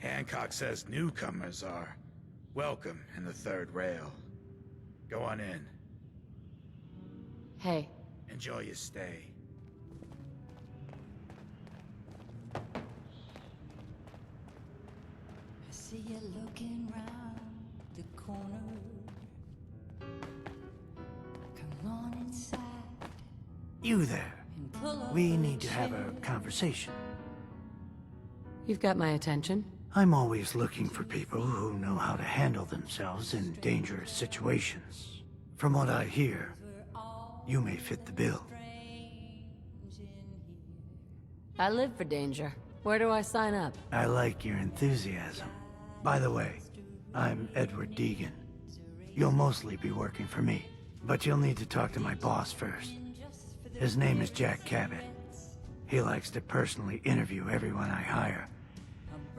Hancock says newcomers are welcome in the third rail. Go on in. Hey. Enjoy your stay. I see you looking round the corner. Come on inside. You there. And pull up We a need to have a chair. conversation. You've got my attention. I'm always looking for people who know how to handle themselves in dangerous situations. From what I hear, you may fit the bill. I live for danger. Where do I sign up? I like your enthusiasm. By the way, I'm Edward Deegan. You'll mostly be working for me, but you'll need to talk to my boss first. His name is Jack Cabot. He likes to personally interview everyone I hire.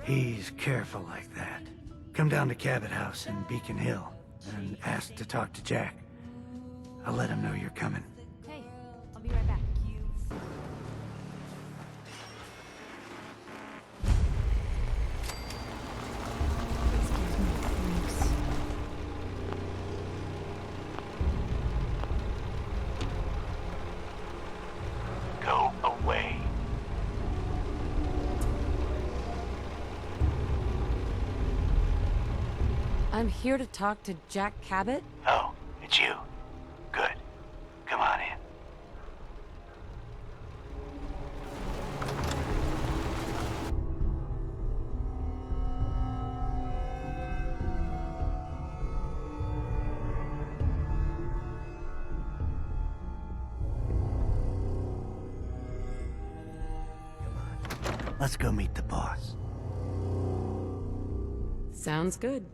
He's careful like that. Come down to Cabot House in Beacon Hill and ask to talk to Jack. I'll let him know you're coming. Hey, I'll be right back. Go away. I'm here to talk to Jack Cabot. Oh, it's you. Good. Come on in. Come on. Let's go meet the boss. Sounds good.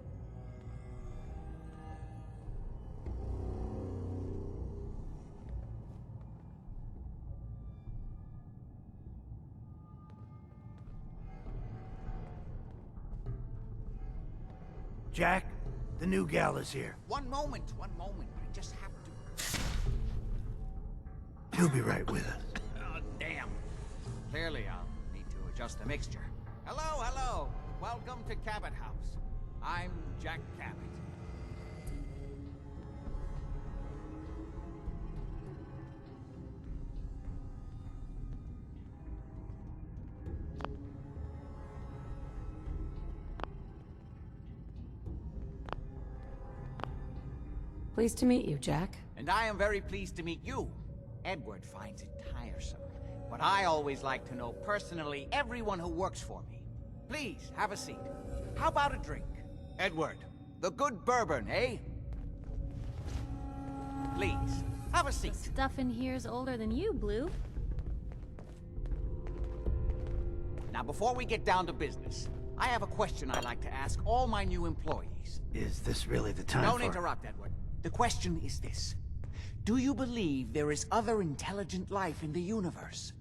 Jack, the new gal is here. One moment. I just have to... He'll be right with us. Oh, damn. Clearly, I'll need to adjust the mixture. Hello. Welcome to Cabot House. I'm Jack Cabot. Pleased to meet you, Jack. And I am very pleased to meet you. Edward finds it tiresome, but I always like to know personally everyone who works for me. Please, have a seat. How about a drink? Edward, the good bourbon, eh? Please, have a seat. The stuff in here's older than you, Blue. Now, before we get down to business, I have a question I'd like to ask all my new employees. Is this really the time Don't for... interrupt, Edward. The question is this. Do you believe there is other intelligent life in the universe?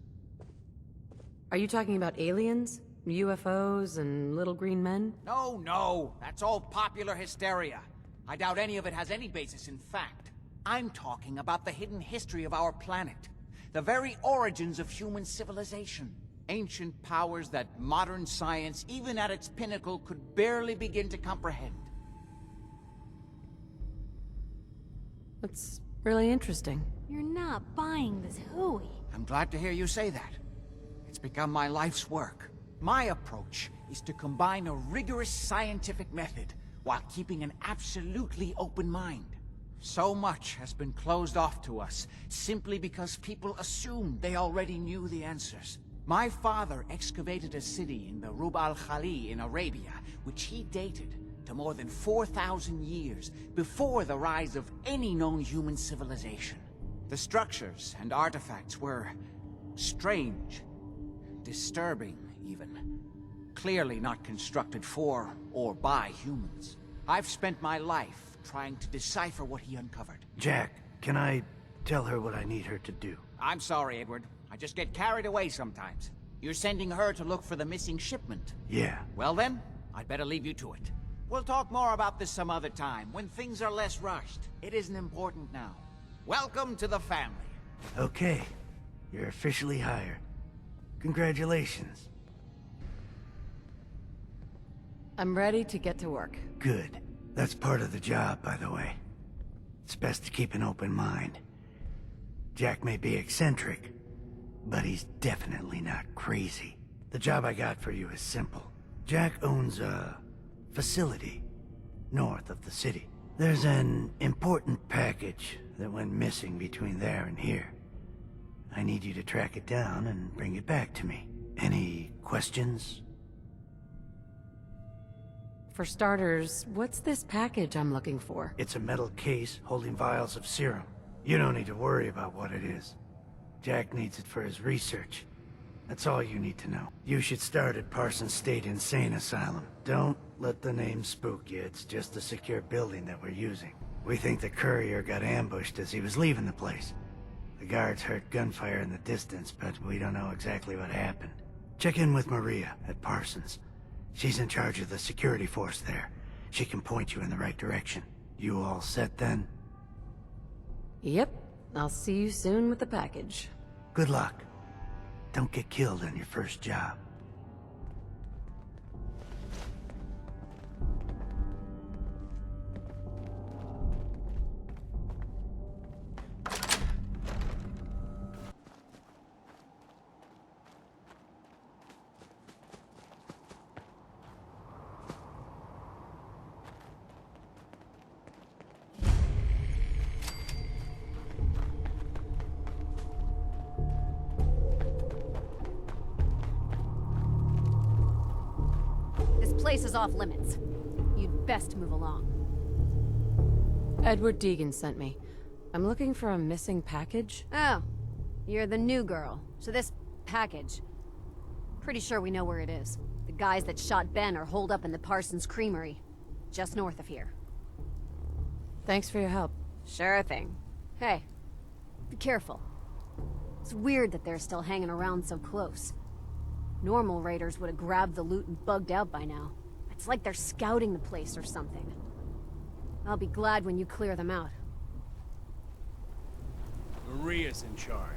Are you talking about aliens? UFOs and little green men? No. That's all popular hysteria. I doubt any of it has any basis in fact. I'm talking about the hidden history of our planet. The very origins of human civilization. Ancient powers that modern science, even at its pinnacle, could barely begin to comprehend. That's really interesting. You're not buying this hooey. I'm glad to hear you say that. It's become my life's work. My approach is to combine a rigorous scientific method while keeping an absolutely open mind. So much has been closed off to us simply because people assumed they already knew the answers. My father excavated a city in the Rub al-Khali in Arabia, which he dated to more than 4,000 years before the rise of any known human civilization. The structures and artifacts were strange, disturbing even. Clearly not constructed for or by humans. I've spent my life trying to decipher what he uncovered. Jack, can I tell her what I need her to do? I'm sorry, Edward. I just get carried away sometimes. You're sending her to look for the missing shipment. Yeah. Well then, I'd better leave you to it. We'll talk more about this some other time, when things are less rushed. It isn't important now. Welcome to the family. Okay. You're officially hired. Congratulations. I'm ready to get to work. Good. That's part of the job, by the way. It's best to keep an open mind. Jack may be eccentric, but he's definitely not crazy. The job I got for you is simple. Jack owns a facility north of the city. There's an important package that went missing between there and here. I need you to track it down and bring it back to me. Any questions? For starters, what's this package I'm looking for? It's a metal case holding vials of serum. You don't need to worry about what it is. Jack needs it for his research. That's all you need to know. You should start at Parsons State Insane Asylum. Don't let the name spook you. It's just a secure building that we're using. We think the courier got ambushed as he was leaving the place. The guards heard gunfire in the distance, but we don't know exactly what happened. Check in with Maria at Parsons. She's in charge of the security force there. She can point you in the right direction. You all set then? Yep. I'll see you soon with the package. Good luck. Don't get killed on your first job. This place is off limits. You'd best move along. Edward Deegan sent me. I'm looking for a missing package. Oh, you're the new girl. So this package... Pretty sure we know where it is. The guys that shot Ben are holed up in the Parsons Creamery, just north of here. Thanks for your help. Sure thing. Hey, be careful. It's weird that they're still hanging around so close. Normal raiders would have grabbed the loot and bugged out by now. It's like they're scouting the place or something. I'll be glad when you clear them out. Maria's in charge.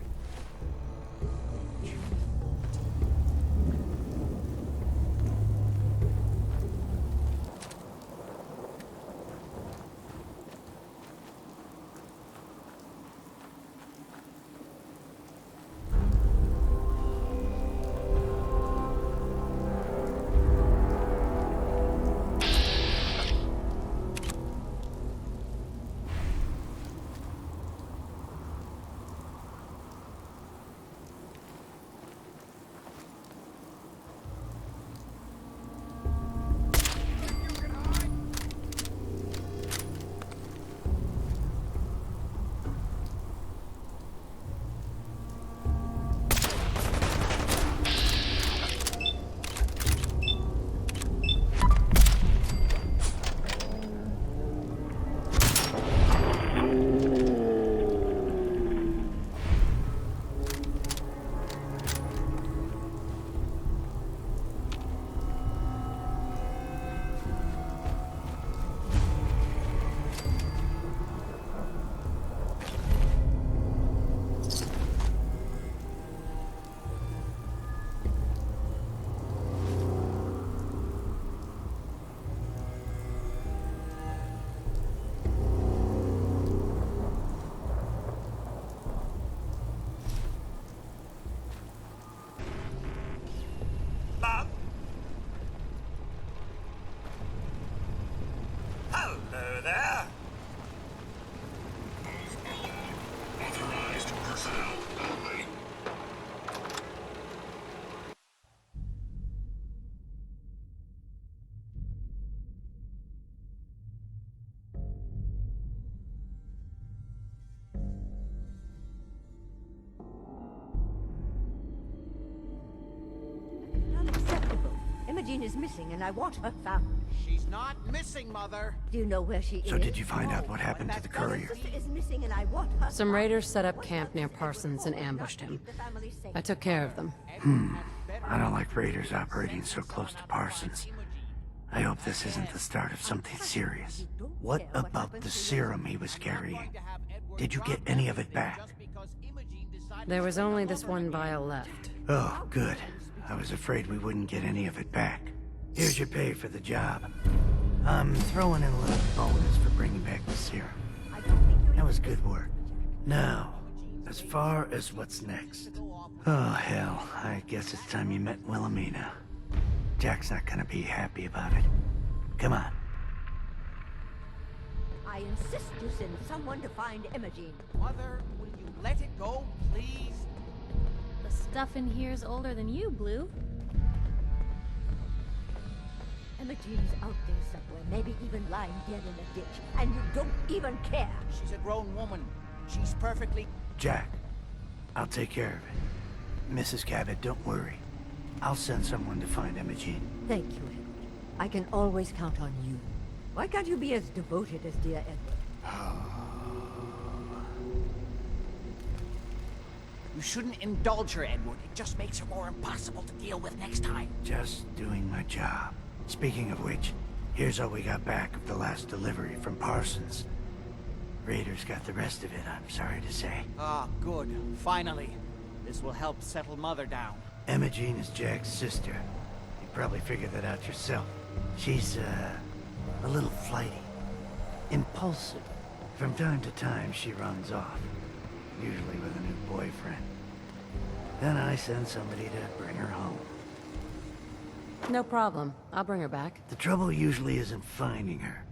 Hello there. Authorized personnel only. Unacceptable. Imogen is missing and I want her found. She's not missing, Mother. Do you know where she is? So did you find out what happened to the courier? Sister is missing and I want her Some found. raiders set up camp near Parsons and ambushed him. The family safe. I took care of them. I don't like raiders operating so close to Parsons. I hope this isn't the start of something serious. What about the serum he was carrying? Did you get any of it back? There was only this one vial left. Oh, good. I was afraid we wouldn't get any of it back. Here's your pay for the job. I'm throwing in a little bonus for bringing back the serum. That was good work. Now, as far as what's next. Oh, hell. I guess it's time you met Wilhelmina. Jack's not gonna be happy about it. Come on. I insist you send someone to find Imogene. Mother, will you let it go, please? The stuff in here's older than you, Blue. Imogene's out there somewhere, maybe even lying dead in a ditch, and you don't even care. She's a grown woman. She's perfectly... Jack, I'll take care of it. Mrs. Cabot, don't worry. I'll send someone to find Imogene. Thank you, Edward. I can always count on you. Why can't you be as devoted as dear Edward? You shouldn't indulge her, Edward. It just makes her more impossible to deal with next time. Just doing my job. Speaking of which, here's all we got back of the last delivery from Parsons. Raiders got the rest of it, I'm sorry to say. Ah, good. Finally. This will help settle Mother down. Imogene is Jack's sister. You probably figured that out yourself. She's, a little flighty. Impulsive. From time to time, she runs off. Usually with a new boyfriend. Then I send somebody to bring her home. No problem. I'll bring her back. The trouble usually isn't finding her.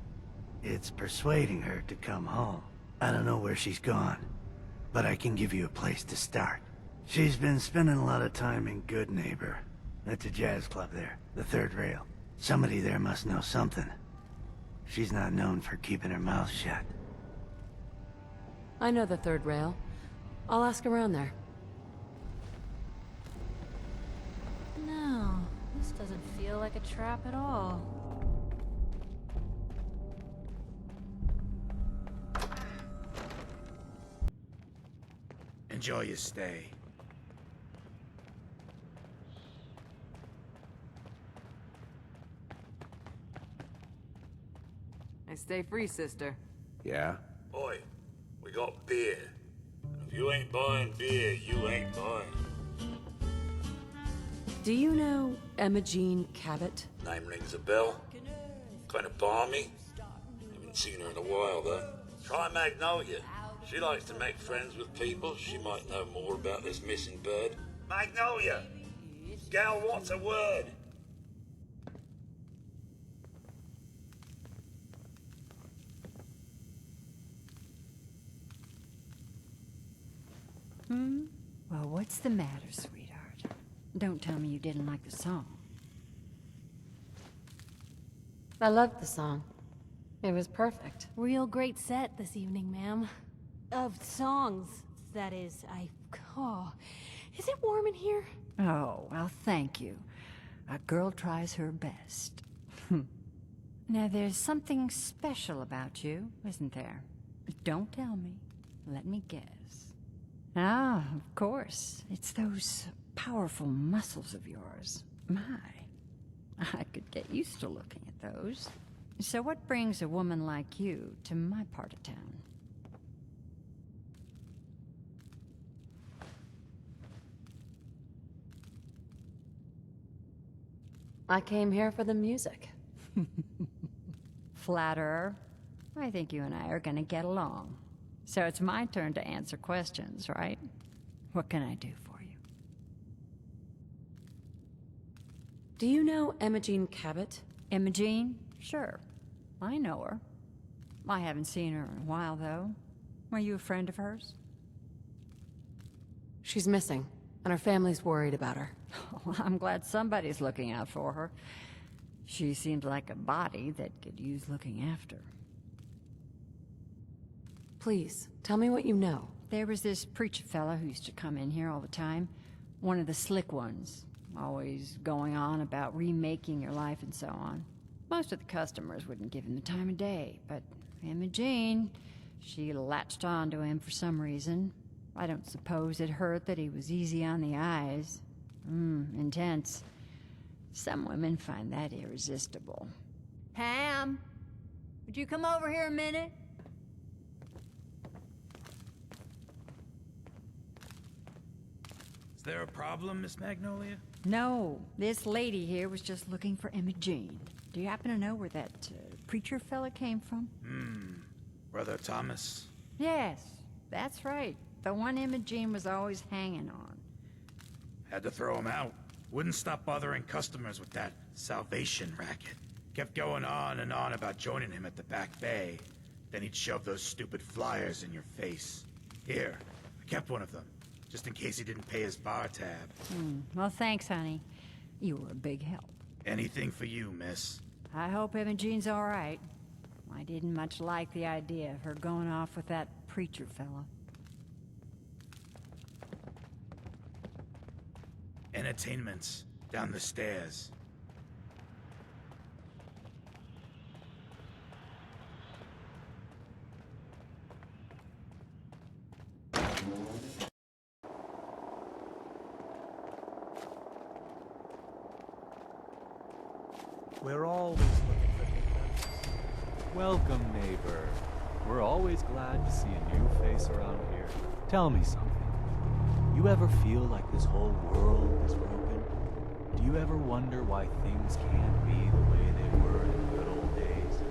It's persuading her to come home. I don't know where she's gone, but I can give you a place to start. She's been spending a lot of time in Good Neighbor. That's a jazz club there, the Third Rail. Somebody there must know something. She's not known for keeping her mouth shut. I know the Third Rail. I'll ask around there. No, this doesn't feel like a trap at all. Enjoy your stay. I stay free, sister. Yeah? Oi, we got beer. If you ain't buying beer, you ain't buying. Do you know Imogene Cabot? Name rings a bell. Kind of balmy. Haven't seen her in a while, though. Try Magnolia. She likes to make friends with people. She might know more about this missing bird. Magnolia! Gal wants a word. Well, what's the matter, sweetheart? Don't tell me you didn't like the song. I loved the song. It was perfect. Real great set this evening, ma'am. Of songs, that is. Oh, is it warm in here? Oh, well, thank you. A girl tries her best. Now, there's something special about you, isn't there? Don't tell me. Let me guess. Ah, of course. It's those powerful muscles of yours. My, I could get used to looking at those. So what brings a woman like you to my part of town? I came here for the music. Flatterer. I think you and I are gonna get along. So it's my turn to answer questions, right? What can I do for you? Do you know Imogene Cabot? Imogene? Sure. I know her. I haven't seen her in a while, though. Were you a friend of hers? She's missing, and her family's worried about her. Well, I'm glad somebody's looking out for her. She seems like a body that could use looking after. Please, tell me what you know. There was this preacher fella who used to come in here all the time. One of the slick ones. Always going on about remaking your life and so on. Most of the customers wouldn't give him the time of day, but Imogene, she latched on to him for some reason. I don't suppose it hurt that he was easy on the eyes. Intense. Some women find that irresistible. Pam, would you come over here a minute? Is there a problem, Miss Magnolia? No, this lady here was just looking for Imogene. Do you happen to know where that preacher fella came from? Brother Thomas? Yes, that's right. The one Imogene was always hanging on. Had to throw him out. Wouldn't stop bothering customers with that salvation racket. Kept going on and on about joining him at the back bay. Then he'd shove those stupid flyers in your face. Here, I kept one of them, just in case he didn't pay his bar tab. Well, thanks, honey. You were a big help. Anything for you, miss. I hope Imogene's all right. I didn't much like the idea of her going off with that preacher fella. Entertainments, down the stairs. We're always looking for new friends. Welcome, neighbor. We're always glad to see a new face around here. Tell me something. You ever feel like this whole world is broken? Do you ever wonder why things can't be the way they were in the good old days?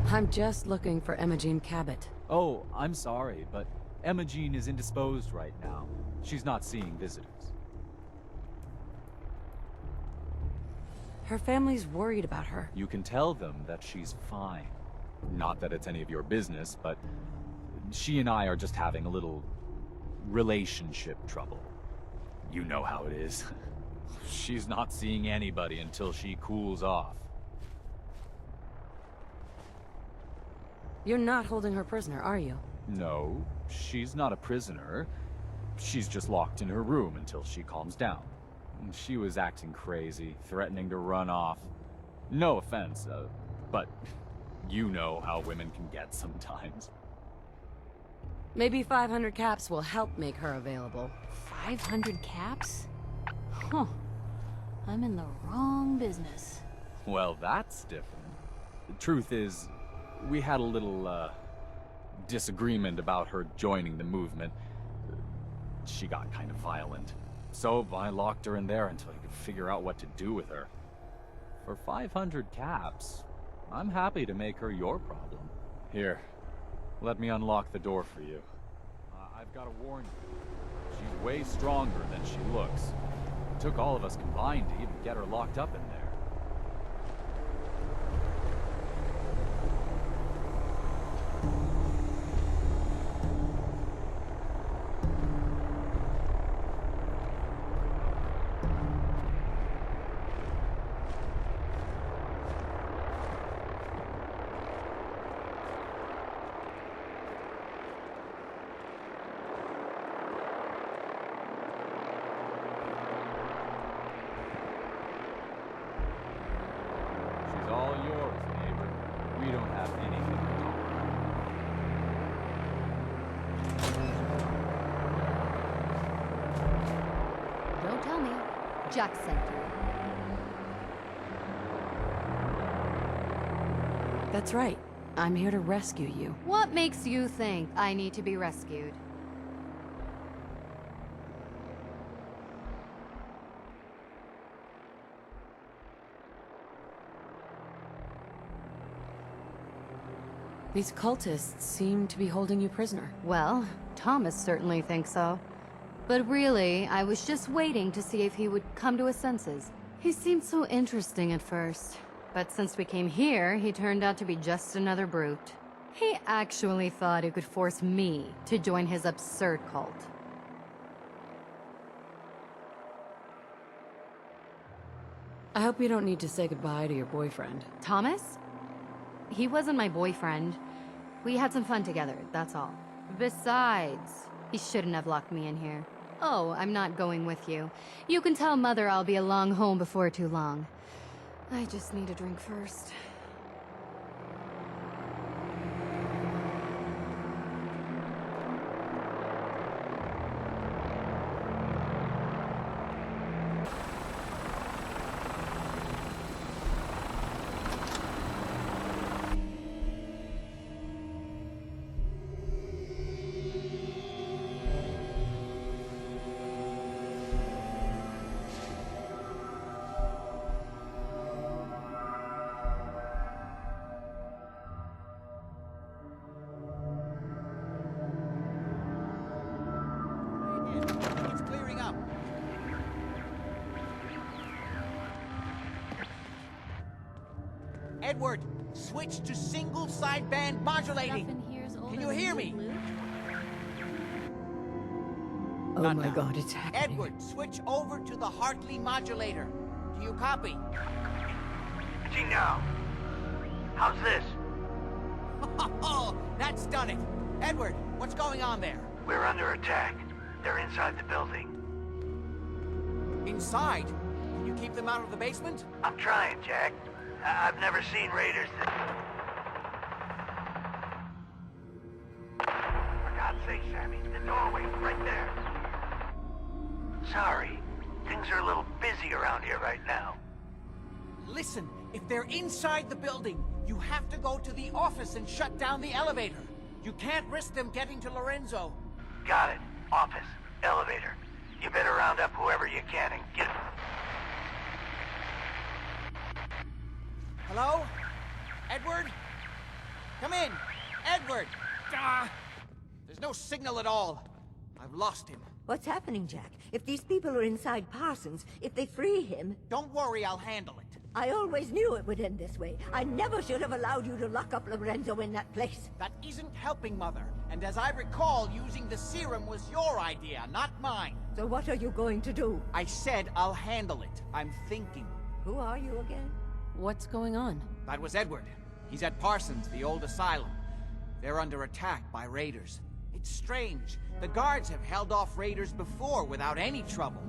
I'm just looking for Imogene Cabot. Oh, I'm sorry, but Imogene is indisposed right now. She's not seeing visitors. Her family's worried about her. You can tell them that she's fine. Not that it's any of your business, but she and I are just having a little relationship trouble. You know how it is. She's not seeing anybody until she cools off. You're not holding her prisoner, are you? No, she's not a prisoner. She's just locked in her room until she calms down. She was acting crazy, threatening to run off. No offense, but you know how women can get sometimes. Maybe 500 caps will help make her available. 500 caps? Huh. I'm in the wrong business. Well, that's different. The truth is, we had a little, disagreement about her joining the movement. She got kind of violent. So I locked her in there until I could figure out what to do with her. For 500 caps, I'm happy to make her your problem. Here, let me unlock the door for you. I've got to warn you, she's way stronger than she looks. It took all of us combined to even get her locked up in there. She's all yours, neighbor. We don't have anything to talk about. Don't tell me. Jack sent you. That's right. I'm here to rescue you. What makes you think I need to be rescued? These cultists seem to be holding you prisoner. Well, Thomas certainly thinks so. But really, I was just waiting to see if he would come to his senses. He seemed so interesting at first, but since we came here, he turned out to be just another brute. He actually thought he could force me to join his absurd cult. I hope you don't need to say goodbye to your boyfriend. Thomas? He wasn't my boyfriend. We had some fun together, that's all. Besides, he shouldn't have locked me in here. Oh, I'm not going with you. You can tell Mother I'll be along home before too long. I just need a drink first. Edward, switch to single sideband modulating. Can you hear me? Oh Not my now. god, it's happening. Edward, switch over to the Hartley modulator. Do you copy? Switching now. How's this? Oh, that's done it. Edward, what's going on there? We're under attack. They're inside the building. Inside? Can you keep them out of the basement? I'm trying, Jack. I've never seen raiders that... For God's sake, Sammy, the doorway's right there. Sorry. Things are a little busy around here right now. Listen, if they're inside the building, you have to go to the office and shut down the elevator. You can't risk them getting to Lorenzo. Got it. Office. Elevator. You better round up whoever you can and get... Hello? Edward? Come in! Edward! Ah! There's no signal at all. I've lost him. What's happening, Jack? If these people are inside Parsons, if they free him... Don't worry, I'll handle it. I always knew it would end this way. I never should have allowed you to lock up Lorenzo in that place. That isn't helping, Mother. And as I recall, using the serum was your idea, not mine. So what are you going to do? I said I'll handle it. I'm thinking. Who are you again? What's going on? That was Edward. He's at Parsons, the old asylum. They're under attack by raiders. It's strange. The guards have held off raiders before without any trouble.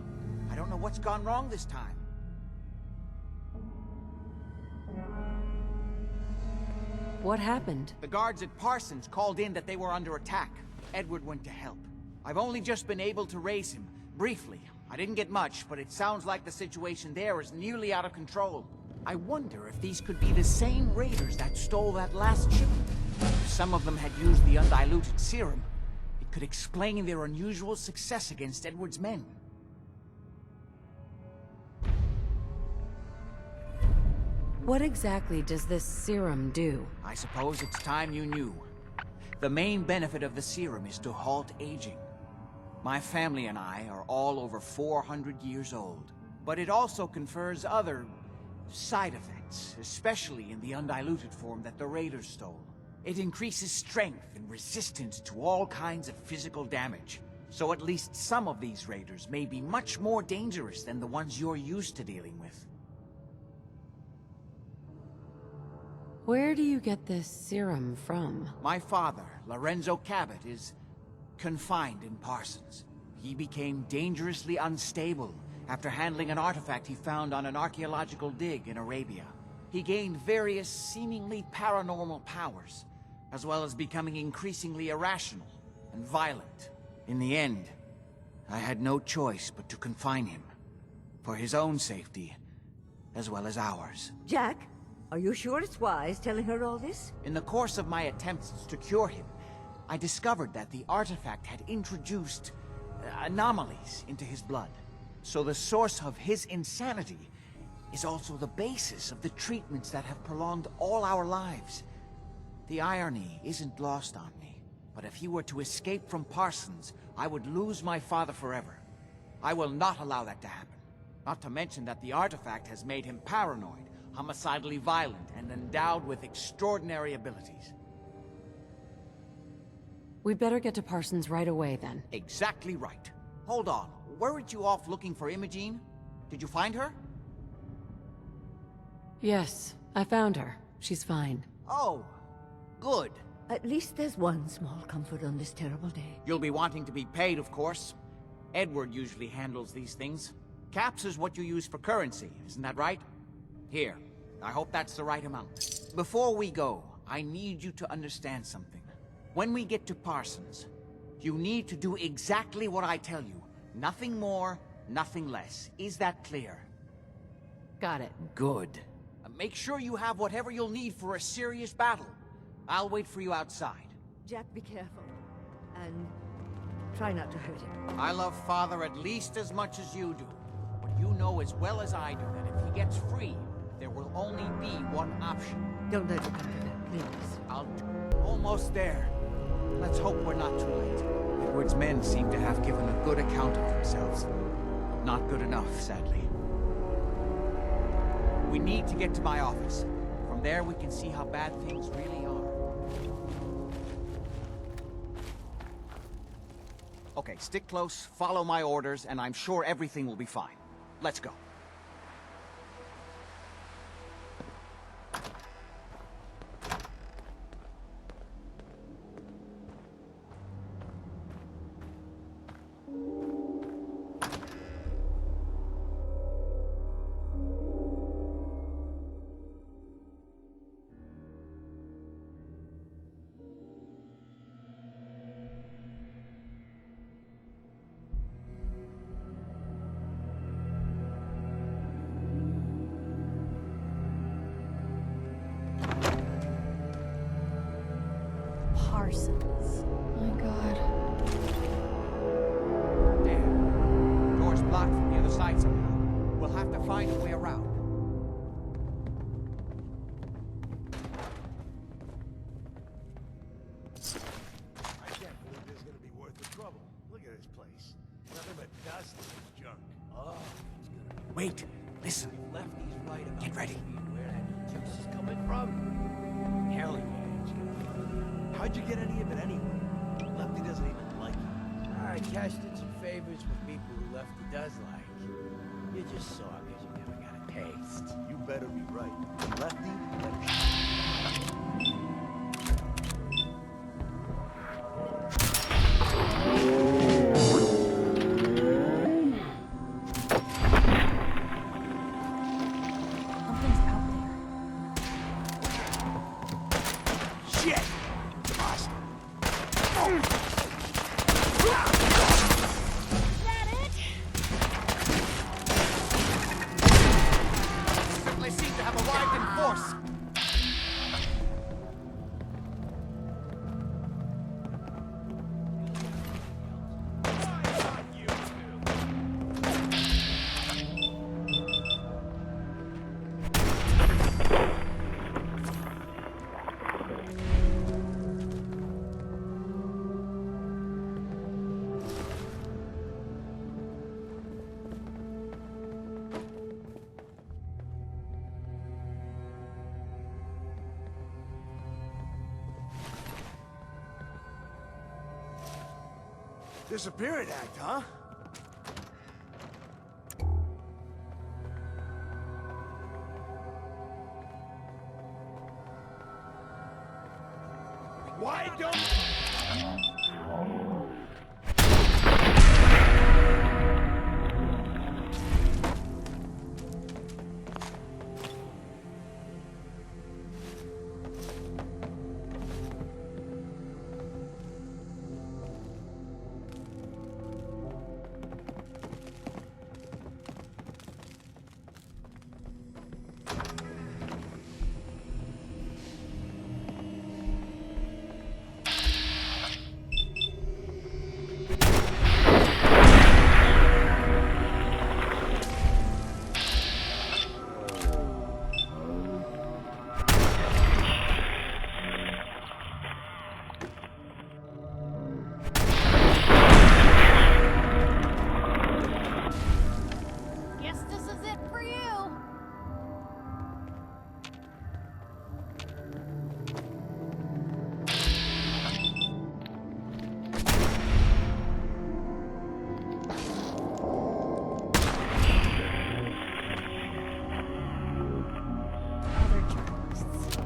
I don't know what's gone wrong this time. What happened? The guards at Parsons called in that they were under attack. Edward went to help. I've only just been able to raise him, briefly. I didn't get much, but it sounds like the situation there is nearly out of control. I wonder if these could be the same raiders that stole that last shipment. If some of them had used the undiluted serum, it could explain their unusual success against Edward's men. What exactly does this serum do? I suppose it's time you knew. The main benefit of the serum is to halt aging. My family and I are all over 400 years old. But it also confers other side effects, especially in the undiluted form that the raiders stole. It increases strength and resistance to all kinds of physical damage. So at least some of these raiders may be much more dangerous than the ones you're used to dealing with. Where do you get this serum from? My father, Lorenzo Cabot, is confined in Parsons. He became dangerously unstable after handling an artifact he found on an archaeological dig in Arabia. He gained various seemingly paranormal powers, as well as becoming increasingly irrational and violent. In the end, I had no choice but to confine him, for his own safety, as well as ours. Jack, are you sure it's wise telling her all this? In the course of my attempts to cure him, I discovered that the artifact had introduced anomalies into his blood. So the source of his insanity is also the basis of the treatments that have prolonged all our lives. The irony isn't lost on me, but if he were to escape from Parsons, I would lose my father forever. I will not allow that to happen. Not to mention that the artifact has made him paranoid, homicidally violent, and endowed with extraordinary abilities. We'd better get to Parsons right away, then. Exactly right. Hold on. Weren't you off looking for Imogene? Did you find her? Yes, I found her. She's fine. Oh, good. At least there's one small comfort on this terrible day. You'll be wanting to be paid, of course. Edward usually handles these things. Caps is what you use for currency, isn't that right? Here, I hope that's the right amount. Before we go, I need you to understand something. When we get to Parsons, you need to do exactly what I tell you. Nothing more, nothing less. Is that clear? Got it. Good. Make sure you have whatever you'll need for a serious battle. I'll wait for you outside. Jack, be careful. And try not to hurt him. I love Father at least as much as you do. But you know as well as I do that if he gets free, there will only be one option. Don't let it come to that, please. Almost there. Let's hope we're not too late. Edward's men seem to have given a good account of themselves. But not good enough, sadly. We need to get to my office. From From there, we can see how bad things really are. Okay, stick close, follow my orders, and I'm sure everything will be fine. Let's go. Parsons. My God. Damn. Door's blocked from the other side somehow. We'll have to find a way around. I can't believe this is gonna be worth the trouble. Look at this place. Nothing but dust and junk. Oh, it's gonna be... Wait, listen. Left these right about Get ready. where that juice is coming from. Hell yeah, it's gonna be. How'd you get any of it anyway? Lefty doesn't even like you. I cashed in some favors with people who Lefty does like. You just saw because you never got a taste. You better be right. Lefty better Something's out there. shit! Lost. Is that it? Certainly seem to have arrived in force. Disappearing act, huh? Why don't... Guess this is it for you. Other journalists.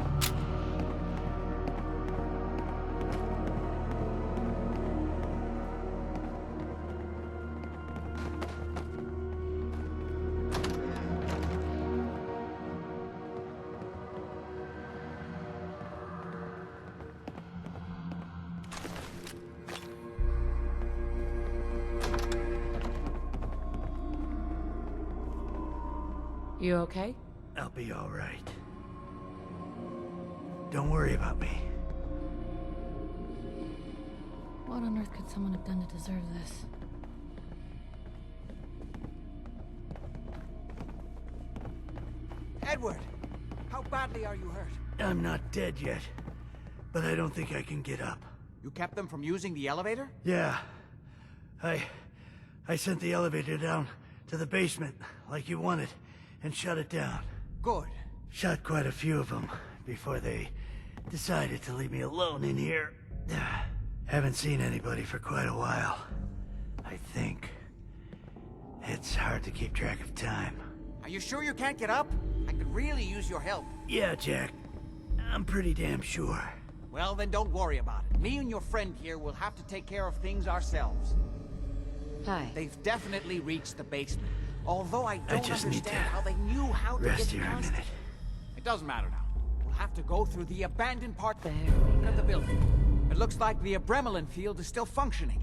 You okay? I'll be all right. Don't worry about me. What on earth could someone have done to deserve this? Edward, how badly are you hurt? I'm not dead yet, but I don't think I can get up. You kept them from using the elevator? Yeah. I sent the elevator down to the basement, like you wanted, and shut it down. Good. Shot quite a few of them before they decided to leave me alone in here. Haven't seen anybody for quite a while. I think. It's hard to keep track of time. Are you sure you can't get up? I could really use your help. Yeah, Jack. I'm pretty damn sure. Well, then don't worry about it. Me and your friend here will have to take care of things ourselves. Hi. They've definitely reached the basement. Although I don't just need understand to how they knew how to rest get here a past minute. it. It doesn't matter now. We'll have to go through the abandoned part There we of the go. building. It looks like the Abremlin field is still functioning.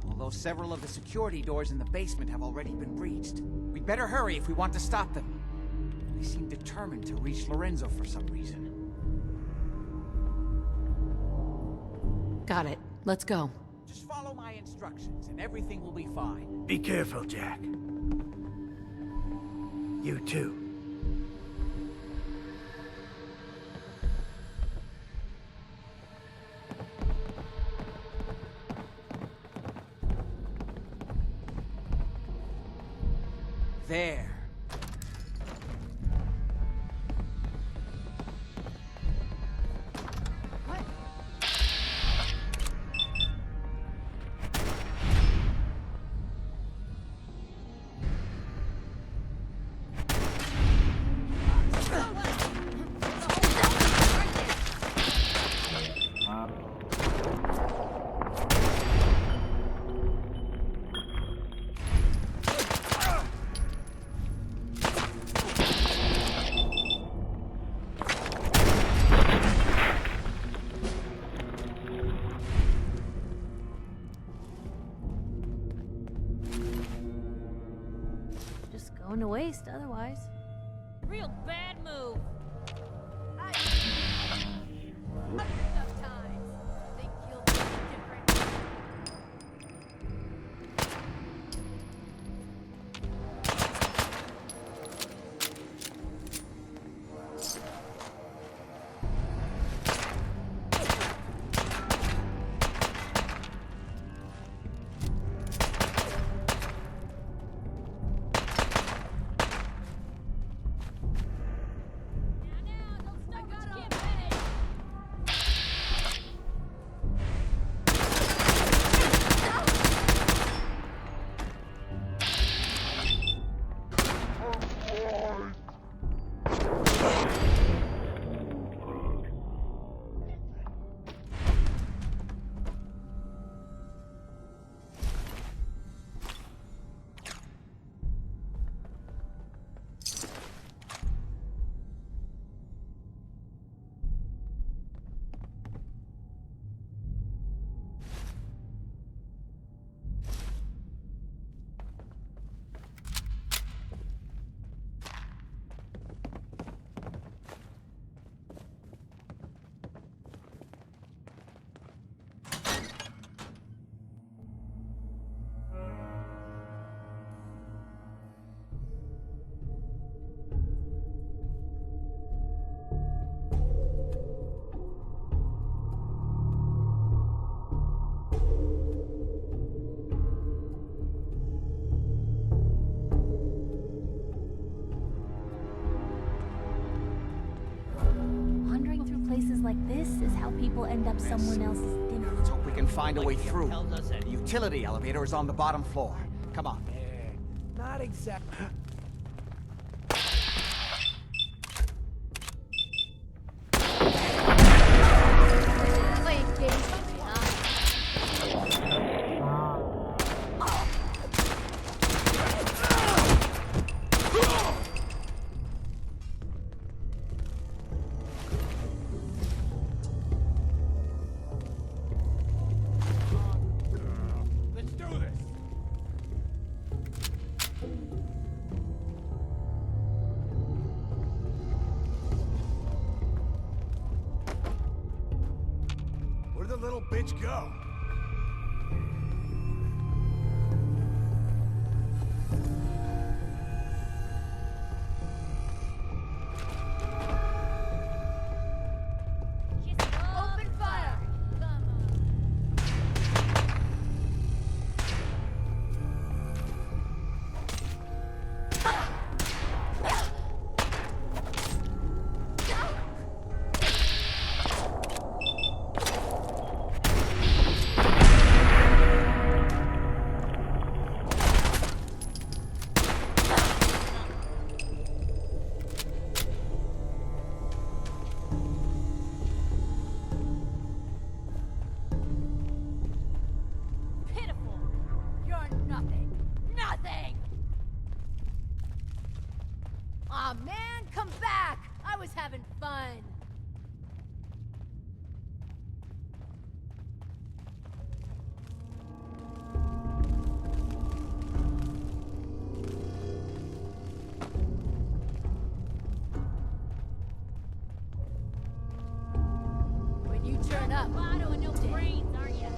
Although several of the security doors in the basement have already been breached. We'd better hurry if we want to stop them. They seem determined to reach Lorenzo for some reason. Got it. Let's go. Just follow my instructions and everything will be fine. Be careful, Jack. You too. There. Just going to waste otherwise. Real bad move. Wandering through places like this is how people end up someone else's dinner. Let's hope we can find a way through. tells us The utility elevator is on the bottom floor. Come on. Not exactly. Playing games with me, huh? Let's do this. Where'd the little bitch go? Open fire! Aw, man, come back! I was having fun. When you turn up, Bottle and no brains, aren't ya?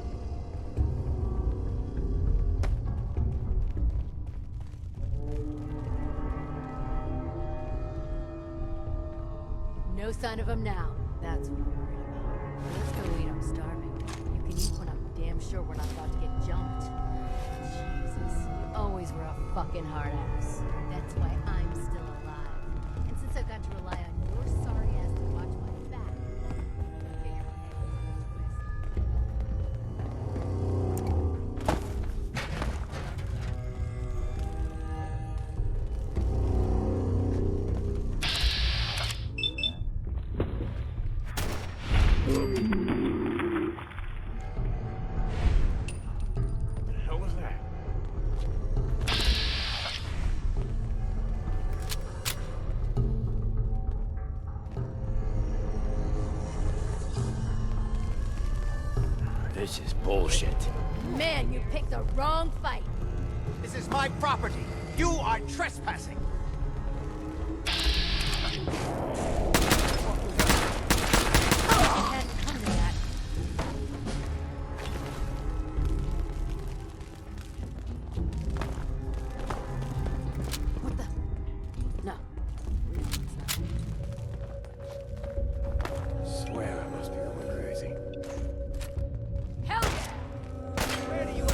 no sign of him now. That's what I'm worried about. Let's go eat, I'm starving. You can eat when I'm damn sure we're not about to get jumped. Jesus, you always were a fucking hard ass. That's why I'm still alive. And since I've got to rely on your sorry ass to watch my back, I figure, What the hell was that? This is bullshit. man, you picked the wrong fight. This is my property. You are trespassing. I hadn't come to that. What the? No. Swear I must be going crazy. Hell yeah! Where do you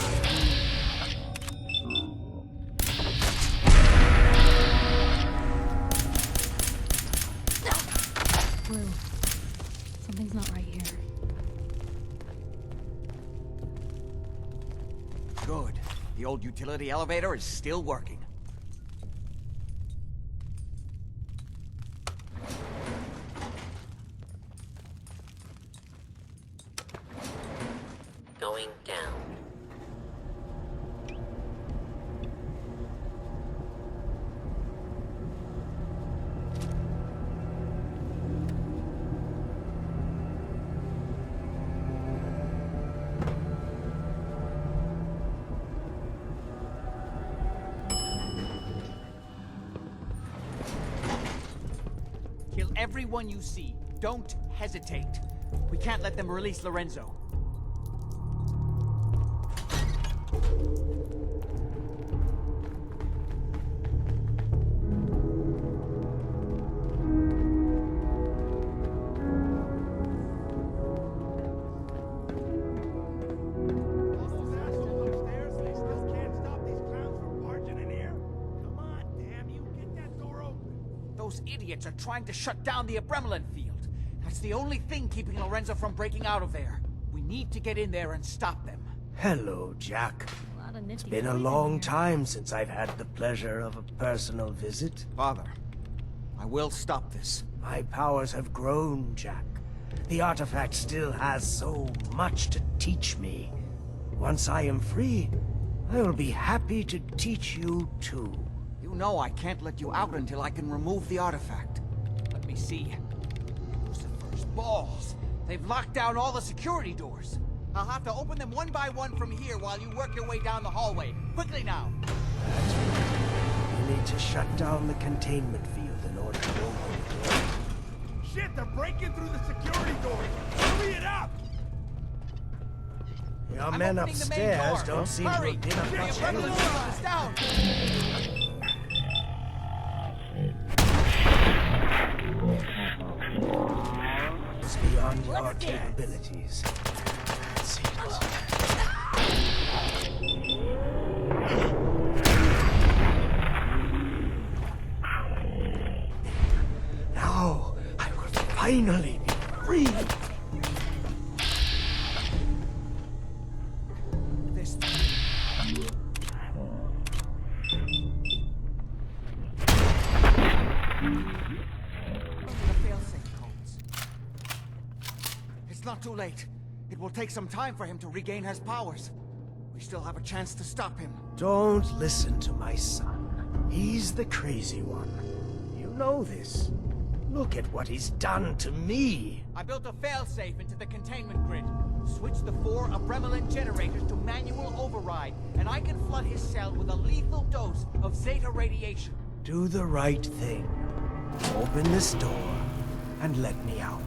Blue. Something's not right here. Good. The old utility elevator is still working. Going down. Kill everyone you see. Don't hesitate. We can't let them release Lorenzo. Those idiots are trying to shut down the Abremlin field. That's the only thing keeping Lorenzo from breaking out of there. We need to get in there and stop them. Hello, Jack. A lot of It's nifty been a boys in long here. time since I've had the pleasure of a personal visit. Father, I will stop this. My powers have grown, Jack. The artifact still has so much to teach me. Once I am free, I will be happy to teach you too. You know I can't let you out until I can remove the artifact. Let me see. Lucifer's balls. They've locked down all the security doors. I'll have to open them one by one from here while you work your way down the hallway. Quickly now. You need to shut down the containment field in order to open the door. Shit, they're breaking through the security doors! Hurry it up! Your I'm men opening the main upstairs door. don't seem Hurry! to have been up The much Abremlin anyway. field is down. It's beyond your capabilities. Let's see it. Now, I will finally be free. This the failsafe codes. It's not too late. It will take some time for him to regain his powers. We still have a chance to stop him. Don't listen to my son. He's the crazy one. You don't know this. Look at what he's done to me. I built a failsafe into the containment grid. Switched the 4 Abremolin generators to manual override, and I can flood his cell with a lethal dose of Zeta radiation. Do the right thing. Open this door and let me out.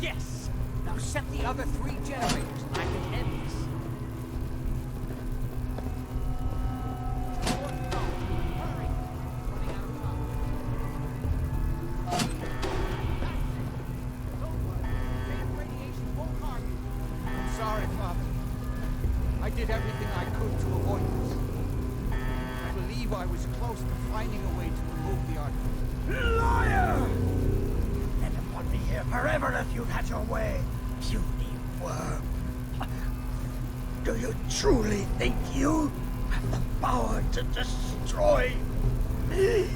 Yes! Now set the other 3 generators, and I can end this. Hurry! Running out of power. Don't worry. Zeta radiation won't harm you. I'm sorry, Father. I did everything I could to avoid this. I believe I was close to finding a way to remove the artifact. Liar! You'd have put me here forever if you'd had your way, puny worm. Do you truly think you have the power to destroy me?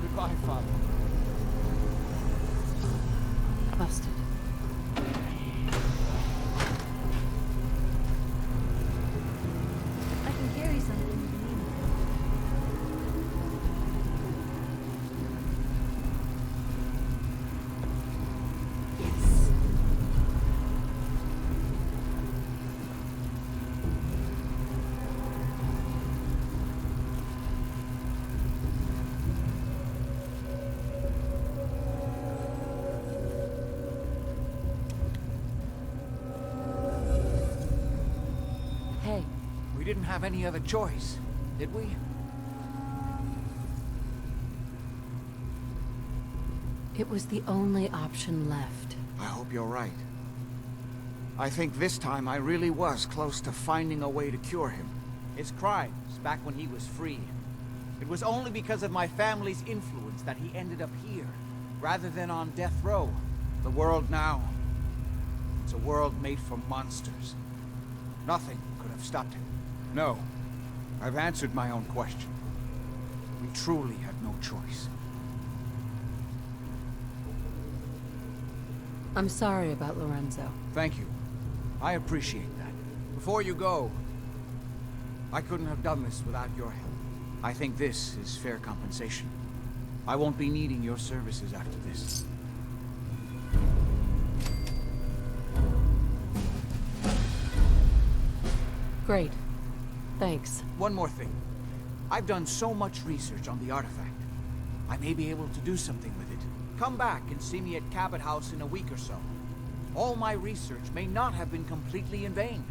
Goodbye, Father. Busted. I can carry something if you need. Yes. Hey, We didn't have any other choice, did we? it was the only option left. I hope you're right. I think this time I really was close to finding a way to cure him. His crimes, back when he was free. It was only because of my family's influence that he ended up here, rather than on death row. The world now, it's a world made for monsters. Nothing could have stopped him. No, I've answered my own question. We truly had no choice. I'm sorry about Lorenzo. Thank you. I appreciate that. Before you go, I couldn't have done this without your help. I think this is fair compensation. I won't be needing your services after this. Great. Thanks. One more thing. I've done so much research on the artifact. I may be able to do something with it. Come back and see me at Cabot House in a week or so. All my research may not have been completely in vain.